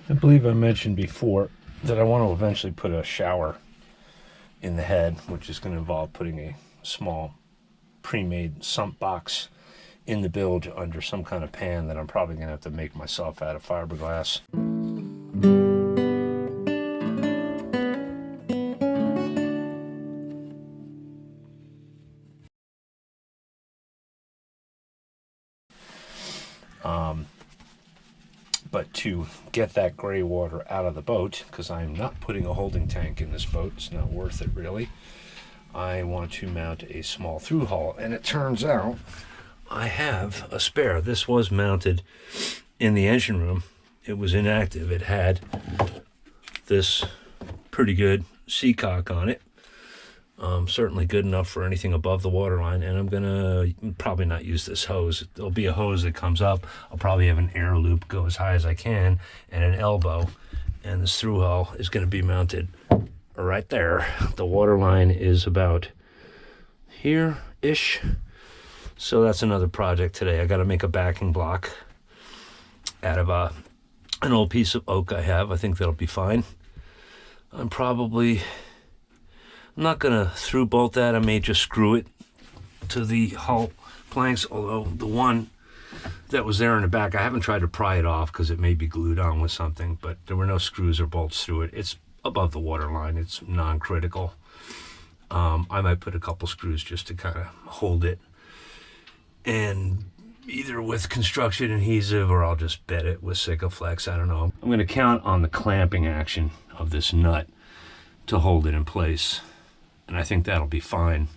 I believe I mentioned before that I want to eventually put a shower in the head, which is going to involve putting a small pre-made sump box in the bilge under some kind of pan that I'm probably going to have to make myself out of fiberglass. But to get that gray water out of the boat, because I'm not putting a holding tank in this boat, it's not worth it really, I want to mount a small through-hull. And it turns out I have a spare. This was mounted in the engine room. It was inactive. It had this pretty good seacock on it. Certainly good enough for anything above the waterline, and I'm gonna probably not use this hose. There'll be a hose that comes up. I'll probably have an air loop go as high as I can and an elbow, and this through hull is going to be mounted right there. The waterline is about here-ish, so that's another project today. I got to make a backing block out of an old piece of oak I have. I think that'll be fine. I'm not gonna through bolt that. I may just screw it to the hull planks, although the one that was there in the back, I haven't tried to pry it off because it may be glued on with something, but there were no screws or bolts through it. It's above the waterline. It's non-critical. I might put a couple screws just to kind of hold it, and either with construction adhesive or I'll just bed it with Sikaflex. I don't know. I'm gonna count on the clamping action of this nut to hold it in place, and I think that'll be fine.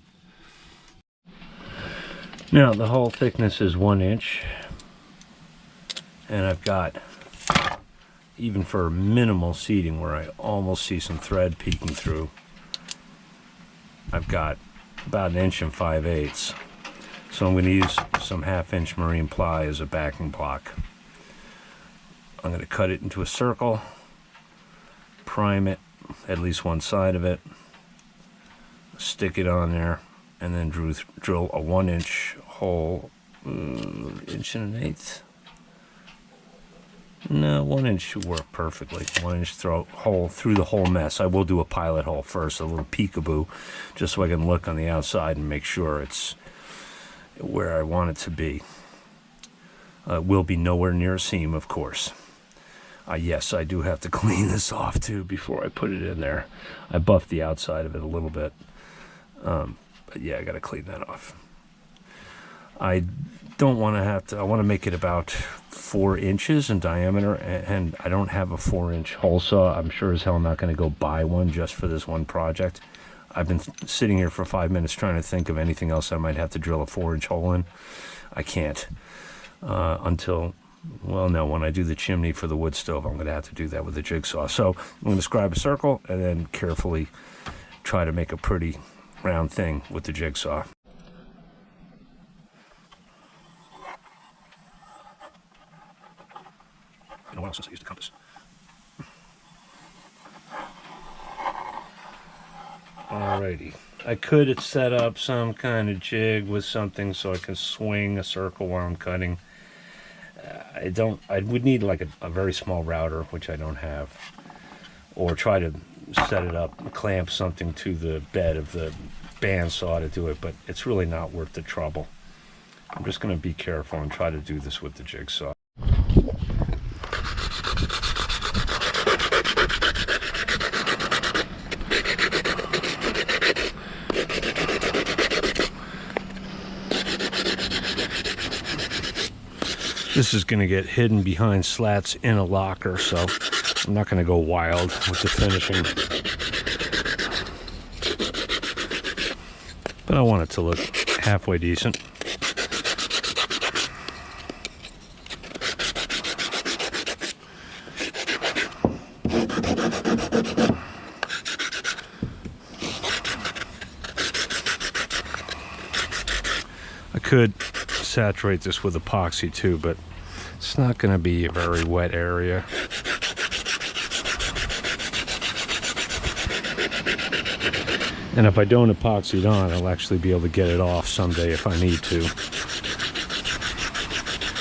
Now the hull thickness is 1 inch, and I've got, even for minimal seating where I almost see some thread peeking through, I've got about 1 5/8 inches. So I'm going to use some 1/2 inch marine ply as a backing block. I'm going to cut it into a circle, prime it, at least one side of it, stick it on there, and then drill a 1 inch hole, 1 1/8 inches. No, 1 inch should work perfectly. 1 inch hole through the whole mess. I will do a pilot hole first, a little peekaboo, just so I can look on the outside and make sure it's where I want it to be. It will be nowhere near a seam, of course. Yes, I do have to clean this off too before I put it in there. I buffed the outside of it a little bit. But yeah, I got to clean that off. I don't want to have to, I want to make it about 4 inches in diameter, and I don't have a 4-inch hole saw. I'm sure as hell not going to go buy one just for this one project. I've been sitting here for 5 minutes trying to think of anything else I might have to drill a 4-inch hole in. I can't until, well, no, when I do the chimney for the wood stove, I'm going to have to do that with a jigsaw. So I'm going to scribe a circle and then carefully try to make a pretty round thing with the jigsaw. It's been a while since I used a compass. Alrighty, I could set up some kind of jig with something so I can swing a circle while I'm cutting. I would need like a very small router, which I don't have, or try to set it up, clamp something to the bed of the bandsaw to do it, but it's really not worth the trouble. I'm just going to be careful and try to do this with the jigsaw. This is going to get hidden behind slats in a locker, so I'm not going to go wild with the finishing. But I want it to look halfway decent. I could saturate this with epoxy too, but it's not going to be a very wet area. And if I don't epoxy it on, I'll actually be able to get it off someday if I need to,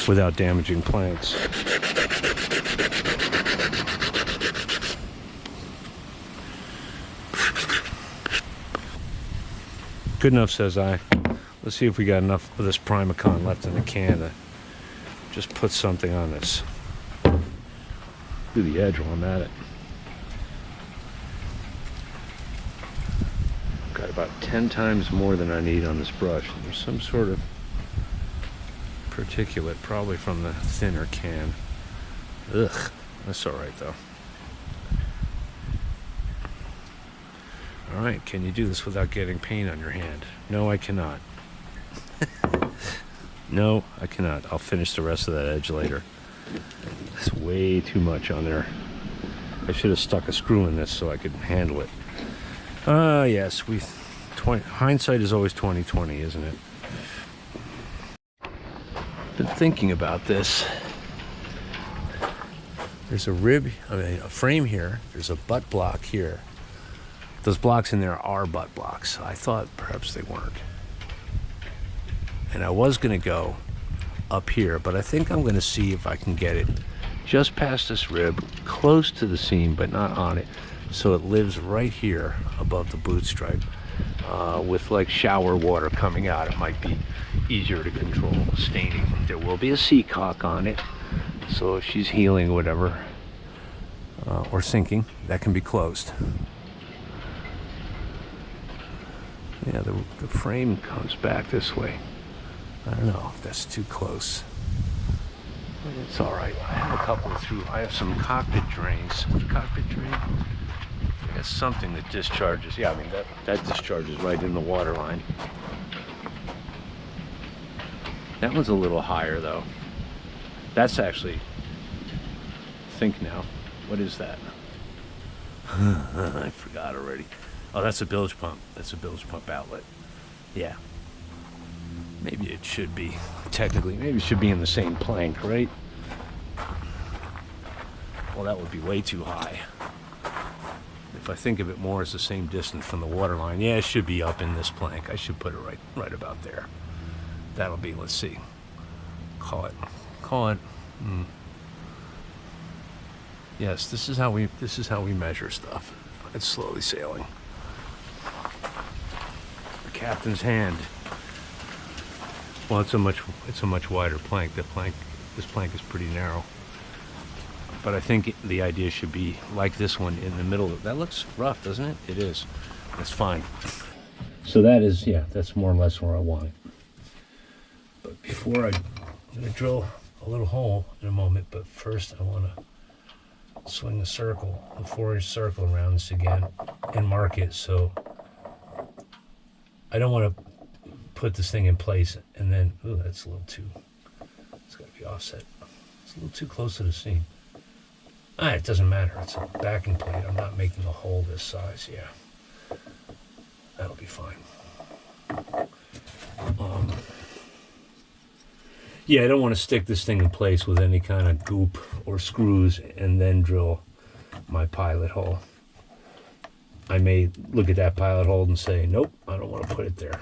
without damaging planks. Good enough, says I. Let's see if we got enough of this Primacon left in the can to just put something on this. Do the edge while I'm at it. Got about 10 times more than I need on this brush. There's some sort of particulate, probably from the thinner can. Ugh, that's all right though. All right, can you do this without getting paint on your hand? No, I cannot. No, I cannot. I'll finish the rest of that edge later. It's way too much on there. I should have stuck a screw in this so I could handle it. Yes, hindsight is always 20/20, isn't it? Been thinking about this. There's a frame here. There's a butt block here. Those blocks in there are butt blocks. I thought perhaps they weren't. And I was going to go up here, but I think I'm going to see if I can get it just past this rib, close to the seam, but not on it, so it lives right here above the boot stripe. With like shower water coming out, it might be easier to control staining. There will be a seacock on it, so if she's healing or whatever, or sinking, that can be closed. Yeah, the frame comes back this way. I don't know if that's too close. But it's all right. I have a couple of I have some cockpit drains. Cockpit drain? It's something that discharges. Yeah, I mean, that discharges right in the water line. That one's a little higher, though. That's actually... Think now. What is that? I forgot already. Oh, that's a bilge pump. That's a bilge pump outlet. Yeah. Maybe it should be. Technically, maybe it should be in the same plank, right? Well, that would be way too high. If I think of it more as the same distance from the water line, yeah, it should be up in this plank. I should put it right about there. That'll be, let's see. Call it. Yes, this is how we measure stuff. It's slowly sailing. The captain's hand. Well, it's a much wider plank. This plank is pretty narrow. But I think the idea should be like this one in the middle. That looks rough, doesn't it? It is. That's fine. So that is, yeah, that's more or less where I want it. But before I'm going to drill a little hole in a moment, but first I want to swing a 4-inch circle around this again and mark it. So I don't want to put this thing in place and then, ooh, that's a little too, it's got to be offset. It's a little too close to the seam. It doesn't matter. It's a backing plate. I'm not making a hole this size. Yeah, that'll be fine. Yeah, I don't want to stick this thing in place with any kind of goop or screws and then drill my pilot hole. I may look at that pilot hole and say, nope, I don't want to put it there.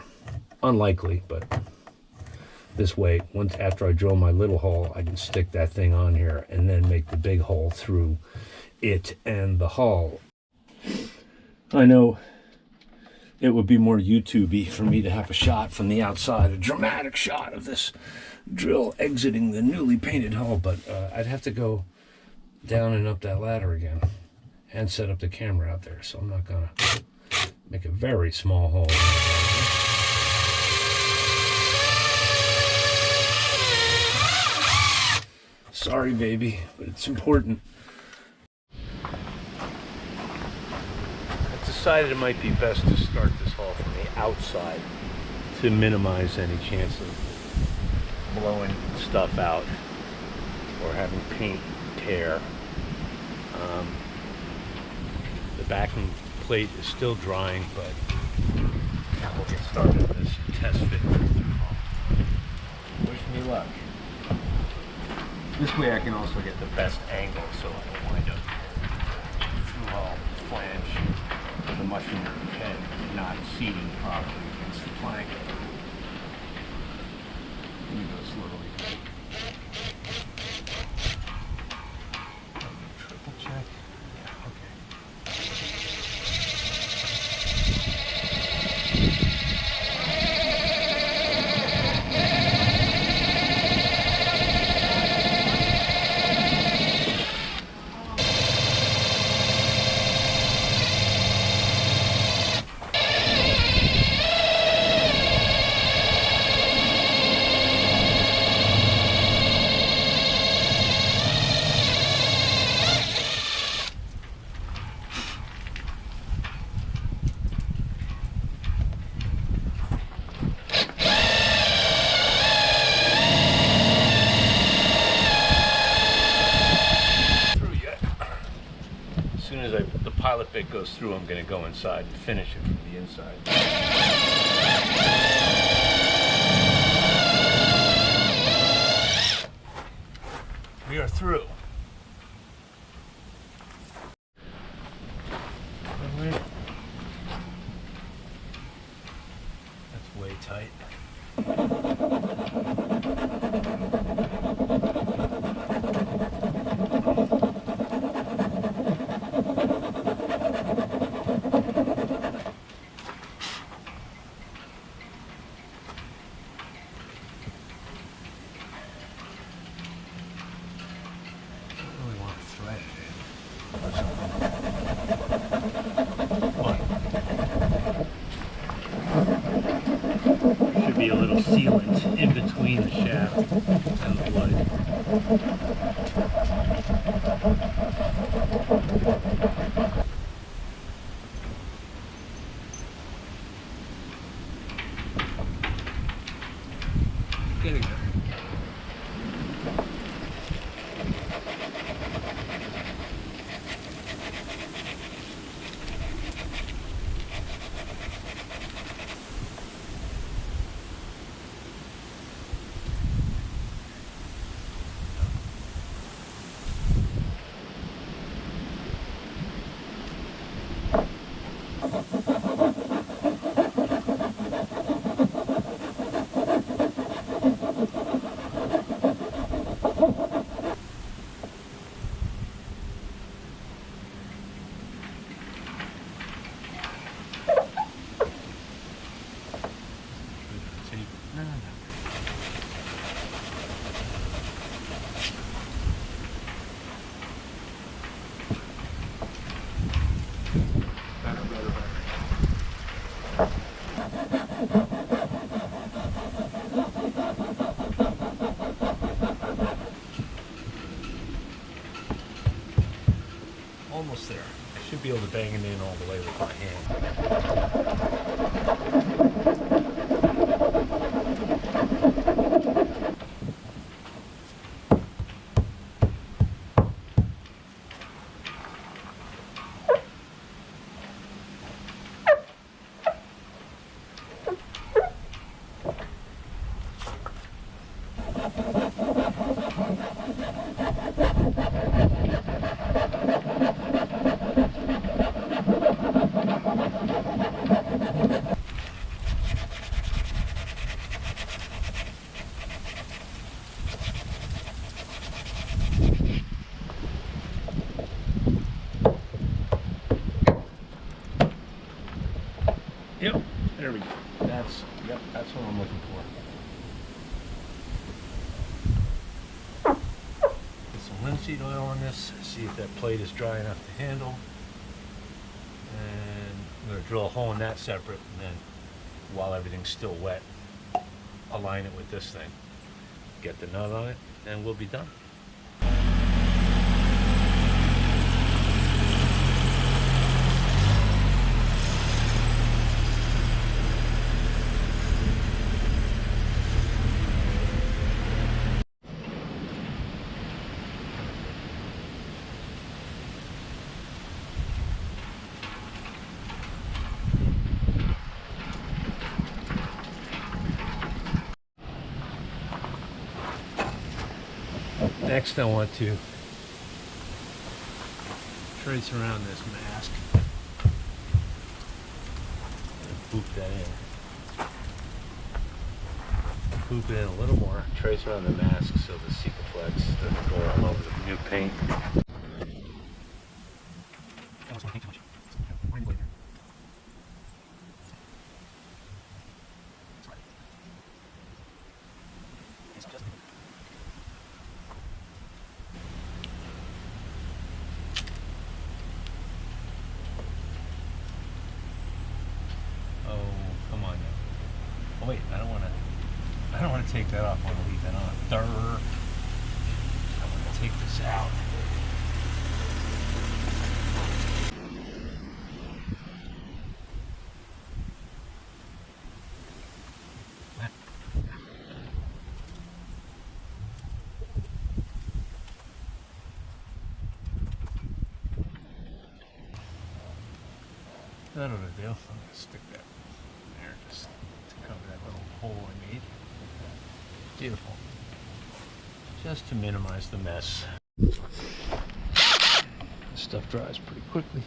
Unlikely, but this way, after I drill my little hole, I can stick that thing on here and then make the big hole through it and the hull. I know it would be more YouTube-y for me to have a shot from the outside, a dramatic shot of this drill exiting the newly painted hull, but I'd have to go down and up that ladder again and set up the camera out there, so I'm not gonna make a very small hole. Sorry, baby, but it's important. I decided it might be best to start this hull from the outside to minimize any chance of blowing stuff out or having paint tear. The backing plate is still drying, but we'll get started with this test fit. Wish me luck. This way I can also get the best angle so I don't wind up Thru-Hull flange of the mushroom head not seating properly against the plank. Let me go slowly. Triple check. Yeah, okay. as the pilot bit goes through, I'm going to go inside and finish it from the inside. We are through. That's way tight. There should be a little sealant in between the shaft and the wood. Getting there. Almost there. I should be able to bang it in all the way with my hand. Yep, there we go. That's what I'm looking for. Get some linseed oil on this, see if that plate is dry enough to handle. And I'm going to drill a hole in that separate, and then while everything's still wet, align it with this thing. Get the nut on it, and we'll be done. Next, I want to trace around this mask and boop that in. Boop it in a little more. Trace around the mask so the Sikaflex doesn't go all over the new paint. Oh wait, I don't want to take that off. I want to leave that on. Durr. I want to take this out. That'll do. I'm gonna stick that in there just to cover that little hole I made. Beautiful. Just to minimize the mess. This stuff dries pretty quickly.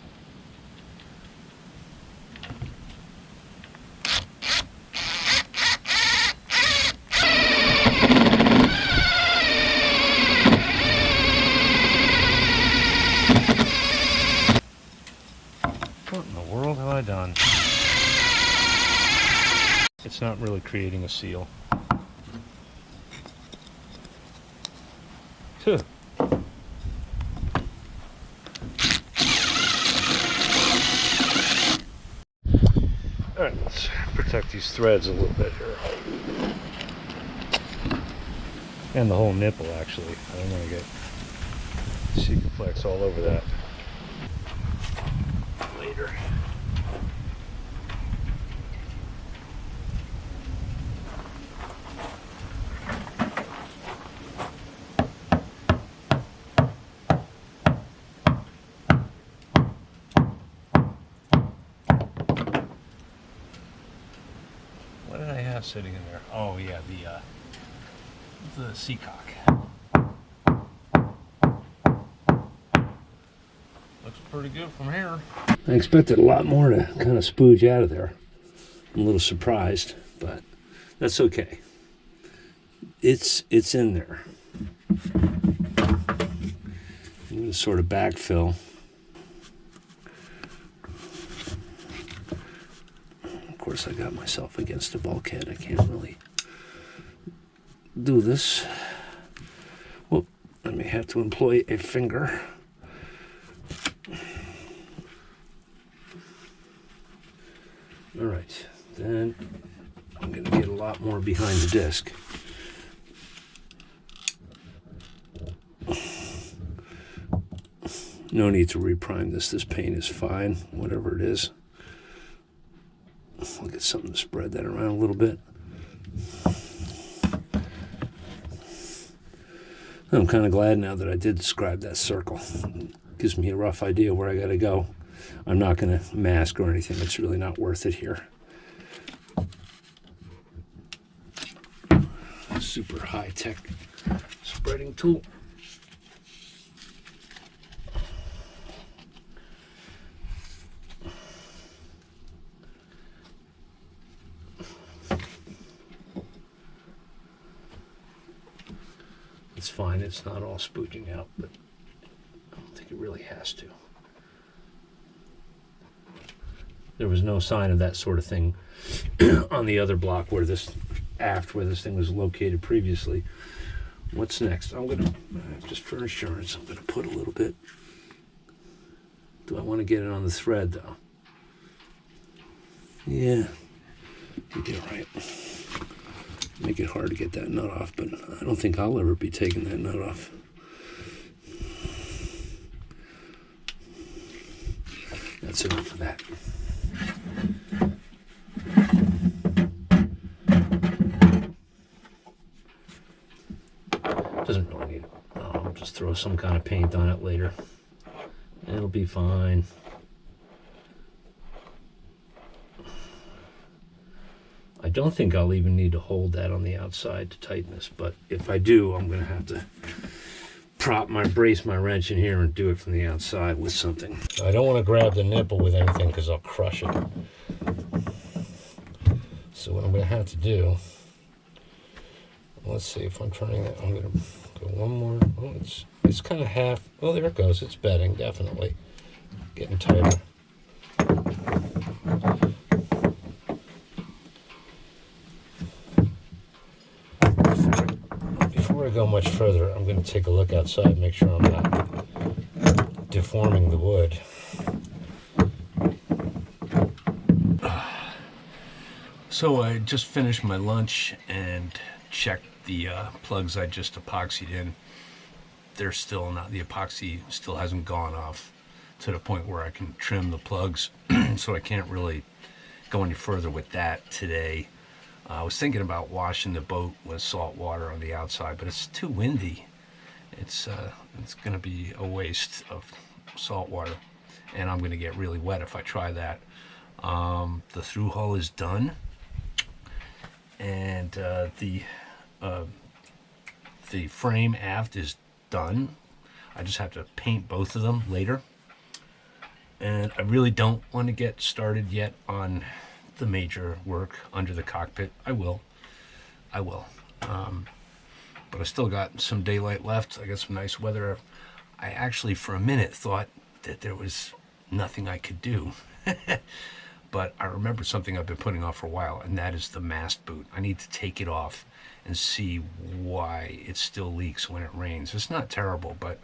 What in the world have I done? It's not really creating a seal. Huh. Alright, let's protect these threads a little bit here. And the whole nipple, actually. I don't want to get Secaflex all over that. Later. What did I have sitting in there? Oh yeah, the seacock. Looks pretty good from here. I expected a lot more to kind of spooge out of there. I'm a little surprised, but that's okay. It's in there. I'm going to sort of backfill. Of course, I got myself against a bulkhead. I can't really do this. Well, I may have to employ a finger. All right, then I'm going to get a lot more behind the disc. No need to reprime this. This paint is fine, whatever it is. I'll get something to spread that around a little bit. I'm kind of glad now that I did describe that circle. It gives me a rough idea where I got to go. I'm not going to mask or anything. It's really not worth it here. Super high-tech spreading tool. It's fine. It's not all spooging out, but I don't think it really has to. There was no sign of that sort of thing on the other block where this thing was located previously. What's next? I'm gonna just for insurance, I'm gonna put a little bit. Do I want to get it on the thread though? Yeah, you did right. Make it hard to get that nut off, but I don't think I'll ever be taking that nut off. That's enough of that. Doesn't really need it. I'll just throw some kind of paint on it later. It'll be fine. I don't think I'll even need to hold that on the outside to tighten this, but if I do, I'm going to have to brace my wrench in here and do it from the outside with something. I don't want to grab the nipple with anything because I'll crush it. So what I'm going to have to do, let's see if I'm turning that. I'm going to go one more. Oh, it's kind of half. Oh, there it goes. It's bedding, definitely. Getting tighter. Before I go much further, I'm going to take a look outside, make sure I'm not deforming the wood. So I just finished my lunch and checked the plugs I just epoxied in. They're still not, the epoxy still hasn't gone off to the point where I can trim the plugs, so I can't really go any further with that today. I was thinking about washing the boat with salt water on the outside, but it's too windy. It's going to be a waste of salt water, and I'm going to get really wet if I try that. The through-hull is done, and the frame aft is done. I just have to paint both of them later. And I really don't want to get started yet on the major work under the cockpit. I will. But I still got some daylight left. I got some nice weather. I actually, for a minute, thought that there was nothing I could do. But I remember something I've been putting off for a while, and that is the mast boot. I need to take it off and see why it still leaks when it rains. It's not terrible, but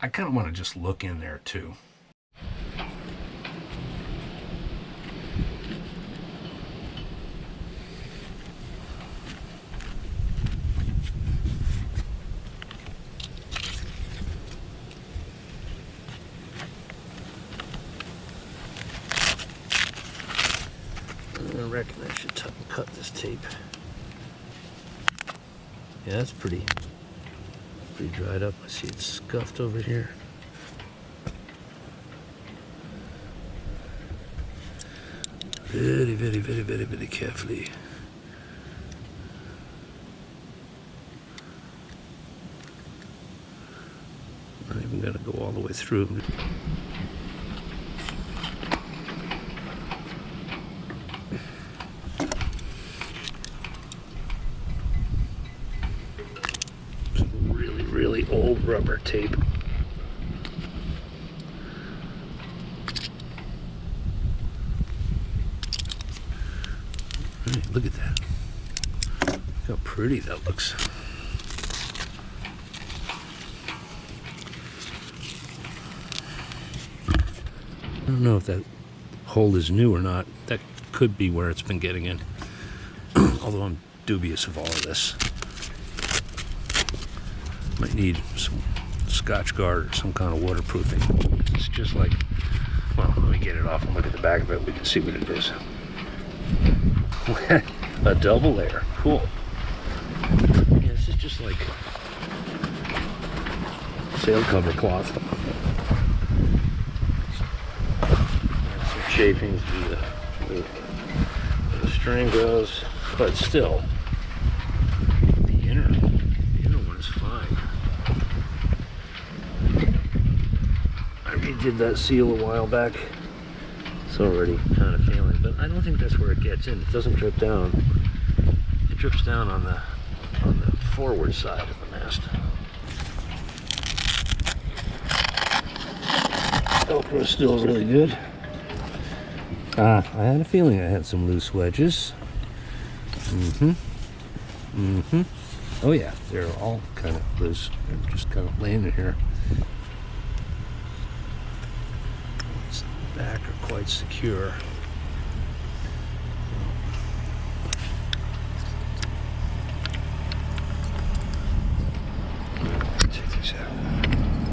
I kind of want to just look in there too. I reckon I should cut this tape. Yeah, that's pretty dried up. I see it's scuffed over here. Very carefully. Not even gonna go all the way through. Really old rubber tape. Right, look at that. Look how pretty that looks. I don't know if that hole is new or not. That could be where it's been getting in. Although I'm dubious of all of this. Might need some Scotch guard or some kind of waterproofing. It's just like, well, let me get it off and look at the back of it. We can see what it is. A double layer. Cool. Yeah, this is just like sail cover cloth. Some chafing through the string goes, but still, the inner one is fine. I redid that seal a while back. It's already kind of failing, but I don't think that's where it gets in. It doesn't drip down. It drips down on the forward side of the mast. Velcro is still really good. I had a feeling I had some loose wedges. Oh yeah, they're all kind of loose. They're just kind of laying in here. The back are quite secure. Check these out.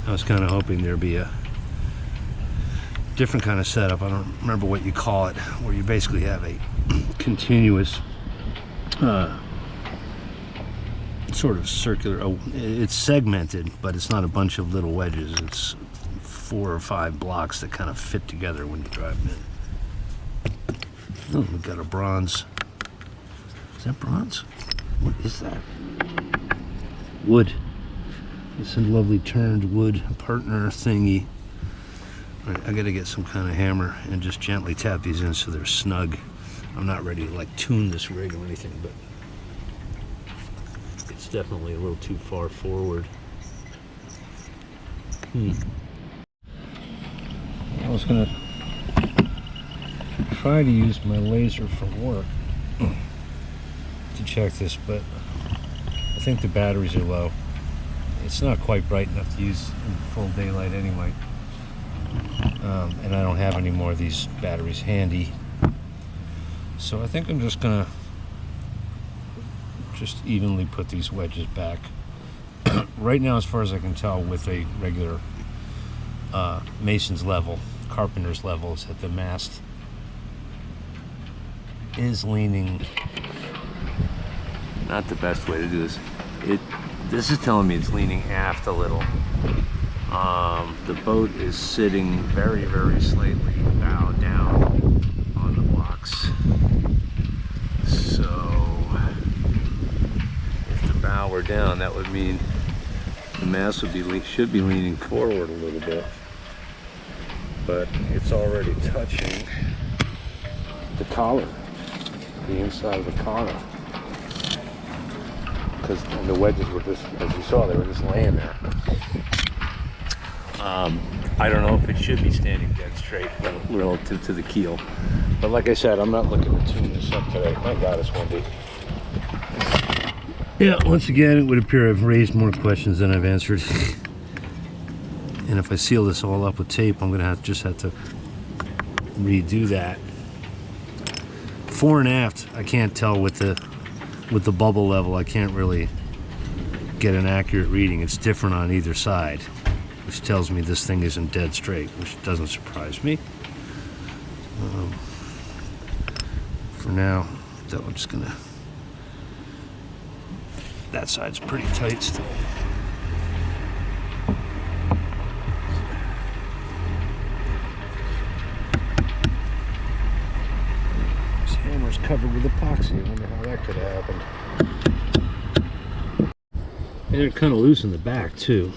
I was kind of hoping there'd be a different kind of setup. I don't remember what you call it, where you basically have a continuous sort of circular, it's segmented, but it's not a bunch of little wedges. It's 4 or 5 blocks that kind of fit together when you drive in. Oh, we got a bronze. Is that bronze? What is that? Wood. It's a lovely turned wood partner thingy. All right, I gotta get some kind of hammer and just gently tap these in so they're snug. I'm not ready to like tune this rig or anything, but it's definitely a little too far forward. I was gonna try to use my laser for work to check this, but I think the batteries are low. It's not quite bright enough to use in full daylight anyway. And I don't have any more of these batteries handy. So I think I'm just gonna evenly put these wedges back. Right now, as far as I can tell, with a regular mason's level, carpenter's level, is that the mast is leaning. Not the best way to do this. This is telling me it's leaning aft a little. The boat is sitting very, very slightly bow down on the 6. So if the bow were down, that would mean the mast would should be leaning forward a little bit, but it's already touching the collar, the inside of the collar, because the wedges were just, as you saw, they were just laying there. I don't know if it should be standing dead straight relative to the keel, but like I said, I'm not looking to tune this up today. My God, it's windy. Yeah, once again, it would appear I've raised more questions than I've answered. And if I seal this all up with tape, I'm gonna just have to redo that. Fore and aft, I can't tell with the bubble level. I can't really get an accurate reading. It's different on either side, which tells me this thing isn't dead straight, which doesn't surprise me. For now, I'm just gonna. That side's pretty tight still. This hammer's covered with epoxy. I wonder how that could have happened. And they're kind of loose in the back too.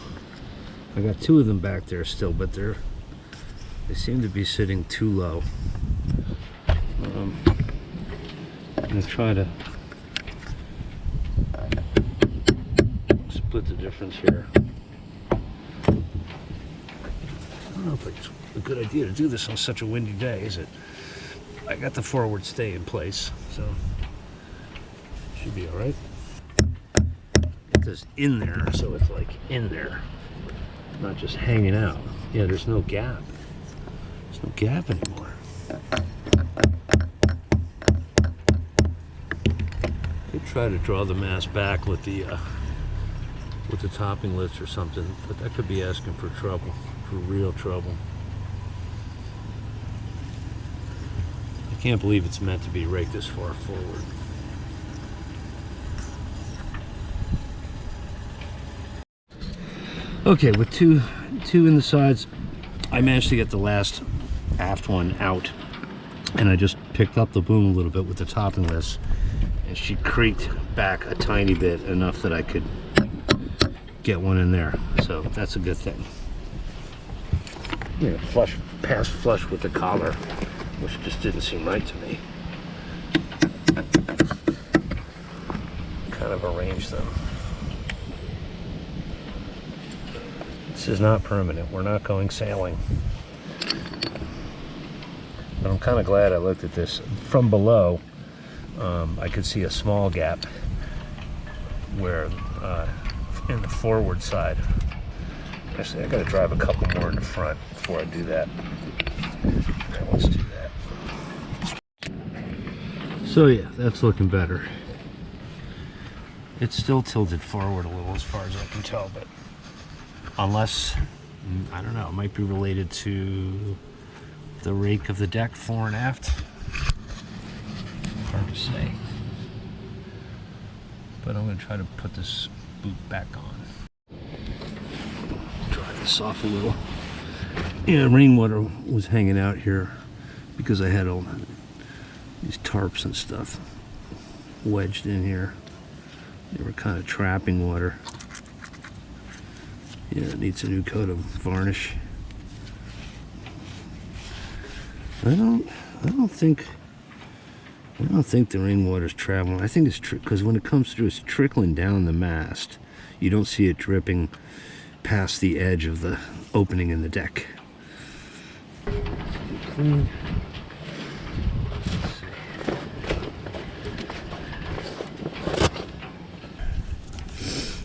I got 2 of them back there still, but they seem to be sitting too low. I'm gonna try to split the difference here. I don't know if it's a good idea to do this on such a windy day, is it? I got the forward stay in place, so should be all right. Get this in there, so it's like in there, not just hanging out. Yeah, there's no gap. There's no gap anymore. Could try to draw the mast back with the topping lifts or something, but that could be asking for trouble, for real trouble. I can't believe it's meant to be raked this far forward. Okay, with two in the sides, I managed to get the last aft one out, and I just picked up the boom a little bit with the topping lifts, and she creaked back a tiny bit, enough that I could get one in there, so that's a good thing. Yeah, past flush with the collar, which just didn't seem right to me. Kind of arrange them. This is not permanent. We're not going sailing. But I'm kind of glad I looked at this from below. I could see a small gap where in the forward side. Actually, I got to drive a couple more in the front before I do that. Okay, let's do that. So yeah, that's looking better. It's still tilted forward a little as far as I can tell, but unless, I don't know, it might be related to the rake of the deck fore and aft. Hard to say. But I'm going to try to put this boot back on. Dry this off a little. Yeah, rainwater was hanging out here because I had all these tarps and stuff wedged in here. They were kind of trapping water. Yeah, it needs a new coat of varnish. I don't think the rainwater's traveling. I think it's because when it comes through, it's trickling down the mast. You don't see it dripping past the edge of the opening in the deck. Clean.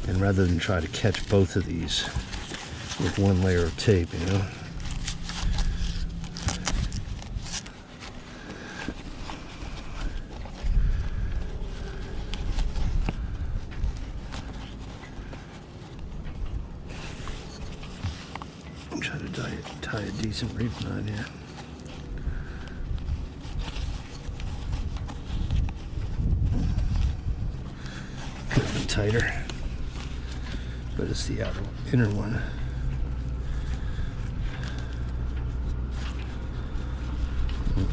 And rather than try to catch both of these with one layer of tape, you know. I'm trying to tie a decent reef knot here. Could have been tighter, but it's the inner one.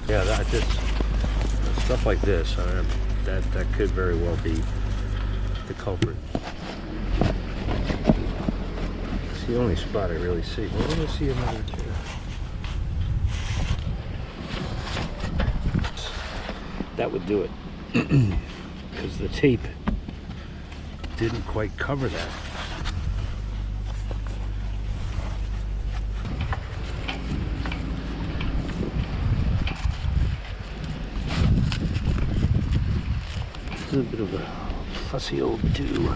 Yeah, Stuff like this, that could very well be the culprit. It's the only spot I really see. Well, let me see another two. That would do it, because the tape didn't quite cover that. It's a bit of a fussy old do.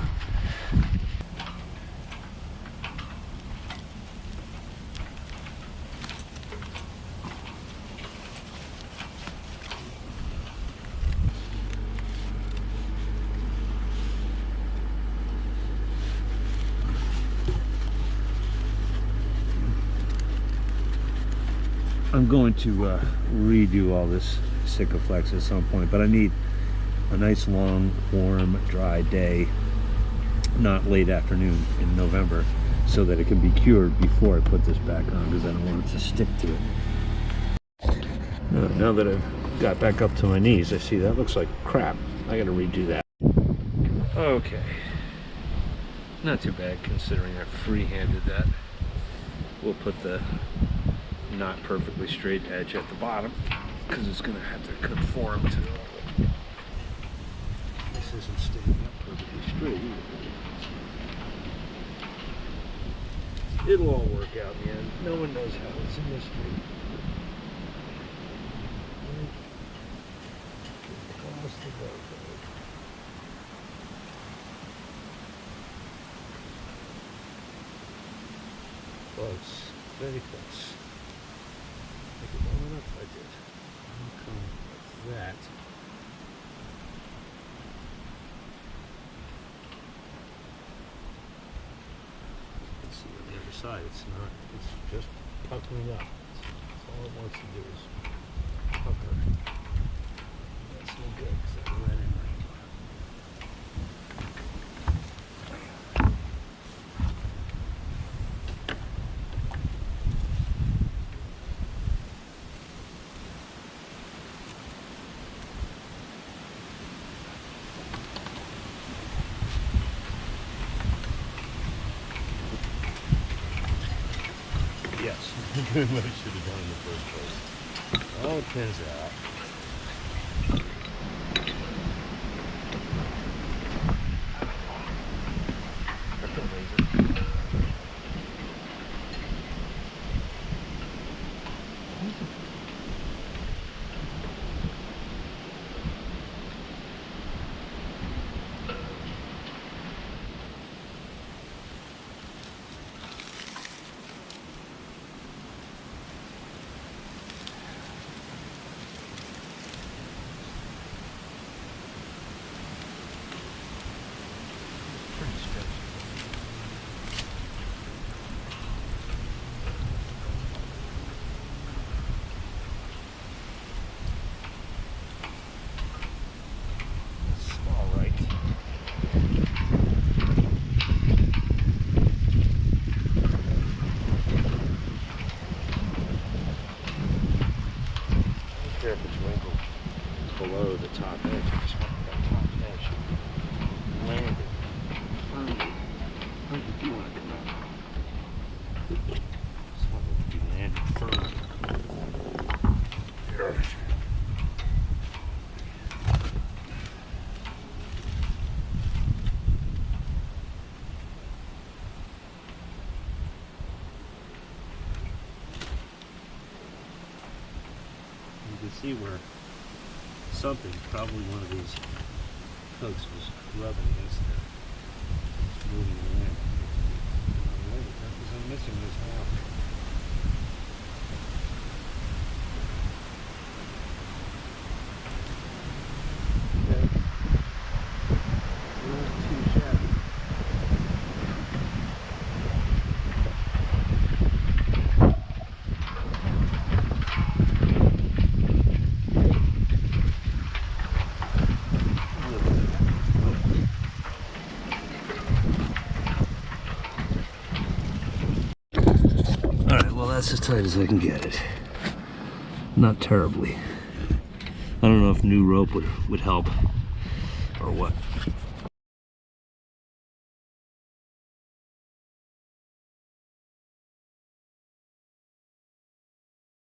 I'm going to redo all this Sikaflex at some point, but I need a nice long, warm, dry day, not late afternoon in November, so that it can be cured before I put this back on, because I don't want it to stick to it. Now that I've got back up to my knees, I see that looks like crap. I gotta redo that. Okay. Not too bad considering I free-handed that. We'll put the not perfectly straight edge at the bottom, because it's going to have to conform to this isn't staying up perfectly straight either. It'll all work out in the end. No one knows how. It's a mystery. Across the boat. Close. Very close. Long enough, I did. I'll come like that. Let's see on the other side. It's not. It's just puckering up. That's all it wants to do is pucker. That's no good because I ran in right. Yes. What I should have done in the first place. All it turns out. Below the top edge. I just want that top edge landed firmly. How do you want to come out? Just want it to be landed firmly. Perfect. You can see where something, probably one of these hooks, was rubbing against there. It's moving around. Because I'm missing this now. Okay. Not too shabby. That's as tight as I can get it. Not terribly. I don't know if new rope would help or what.